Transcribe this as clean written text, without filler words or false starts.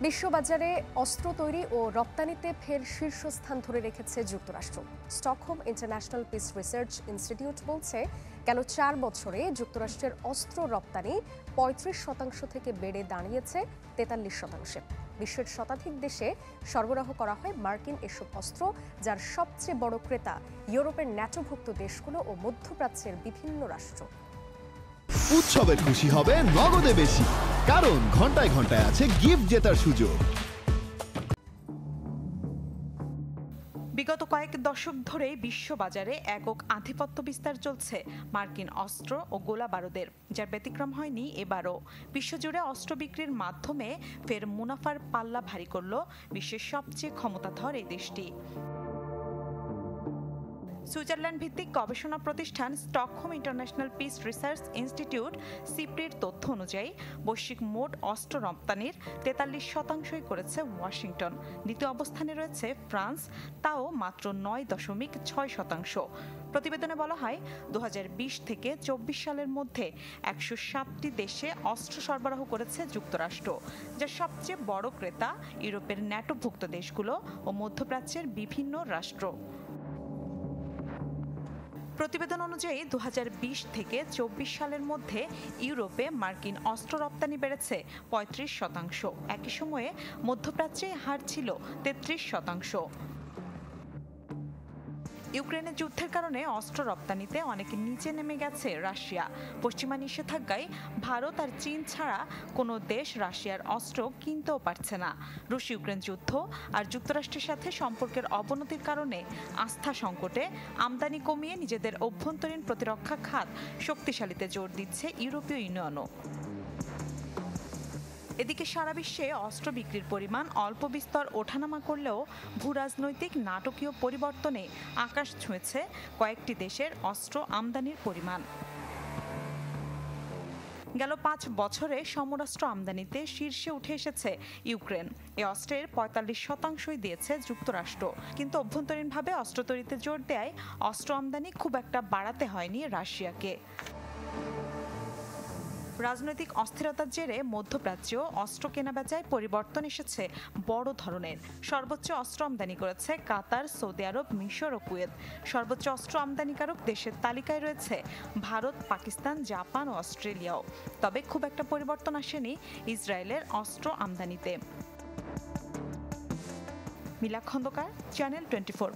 বিশ্ববাজারে অস্ত্র তৈরি ও রপ্তানিতে ফের শীর্ষস্থান ধরে রেখেছে যুক্তরাষ্ট্র। Stockholm International Peace Research institute বলছে, গেল 4 বছরে যুক্তরাষ্ট্রের অস্ত্র রপ্তানি 35% থেকে বেড়ে দাঁড়িয়েছে 43%। বিশ্বের শতাধিক দেশে সরবরাহ করা হয় মার্কিন এসব অস্ত্র, যার সবচেয়ে বড় ক্রেতা ইউরোপের ন্যাটোভুক্ত দেশগুলো ও মধ্যপ্রাচ্যের বিভিন্ন রাষ্ট্র। উৎসবের খুশি হবে নগদে বেশি, কারণ ঘন্টায় ঘন্টায় আছে গিফট জেতার সুযোগ। বিগত কয়েক দশক ধরে বিশ্ববাজারে একক আধিপত্য বিস্তার চলছে মার্কিন অস্ত্র ও গোলা বারুদের, যার ব্যতিক্রম হয়নি এবারও। বিশ্বজুড়ে অস্ত্র বিক্রির মাধ্যমে ফের মুনাফার পাল্লা ভারী করল বিশ্বের সবচেয়ে ক্ষমতাধর এই দেশটি। সুইজারল্যান্ড ভিত্তিক গবেষণা প্রতিষ্ঠান Stockholm International Peace Research Institute সিপ্রির তথ্য অনুযায়ী বৈশ্বিক মোট অস্ত্র রপ্তানির 43% করেছে ওয়াশিংটন। দ্বিতীয় অবস্থানে রয়েছে ফ্রান্স, তাও মাত্র 9.6%। প্রতিবেদনে বলা হয়, 2020 থেকে 24 সালের মধ্যে 107টি দেশে অস্ত্র সরবরাহ করেছে যুক্তরাষ্ট্র, যার সবচেয়ে বড় ক্রেতা ইউরোপের ন্যাটোভুক্ত দেশগুলো ও মধ্যপ্রাচ্যের বিভিন্ন রাষ্ট্র। প্রতিবেদন অনুযায়ী 2020 থেকে 24 সালের মধ্যে ইউরোপে মার্কিন অস্ত্র রপ্তানি বেড়েছে 35%। একই সময়ে মধ্যপ্রাচ্যে হার ছিল 33%। ইউক্রেনের যুদ্ধের কারণে অস্ত্র রপ্তানিতে অনেক নিচে নেমে গেছে রাশিয়া। পশ্চিমা নিষেধাজ্ঞায় ভারত আর চীন ছাড়া কোনো দেশ রাশিয়ার অস্ত্র কিনতেও পারছে না। রুশ ইউক্রেন যুদ্ধ আর যুক্তরাষ্ট্রের সাথে সম্পর্কের অবনতির কারণে আস্থা সংকটে আমদানি কমিয়ে নিজেদের অভ্যন্তরীণ প্রতিরক্ষা খাত শক্তিশালীতে জোর দিচ্ছে ইউরোপীয় ইউনিয়নও। এদিকে সারা বিশ্বে অস্ত্র বিক্রির পরিমাণ অল্প বিস্তর ওঠানামা করলেও ভূরাজনৈতিক নাটকীয় পরিবর্তনে আকাশ ছুঁয়েছে কয়েকটি দেশের অস্ত্র আমদানির পরিমাণ। গেল 5 বছরে সমরাস্ত্র আমদানিতে শীর্ষে উঠে এসেছে ইউক্রেন। এই অস্ত্রের 45%ই দিয়েছে যুক্তরাষ্ট্র। কিন্তু অভ্যন্তরীণভাবে অস্ত্র তৈরিতে জোর দেয় অস্ত্র আমদানি খুব একটা বাড়াতে হয়নি রাশিয়াকে। রাজনৈতিক অস্থিরতার জেরে মধ্যপ্রাচ্যেও অস্ত্র কেনাবেচায় পরিবর্তন এসেছে বড় ধরনের। সর্বোচ্চ অস্ত্র আমদানি করেছে কাতার, সৌদি আরব, মিশর ও কুয়েত। সর্বোচ্চ অস্ত্র আমদানিকারক দেশের তালিকায় রয়েছে ভারত, পাকিস্তান, জাপান ও অস্ট্রেলিয়াও। তবে খুব একটা পরিবর্তন আসেনি ইসরায়েলের অস্ত্র আমদানিতে। মিলা খন্দকার, চ্যানেল 24।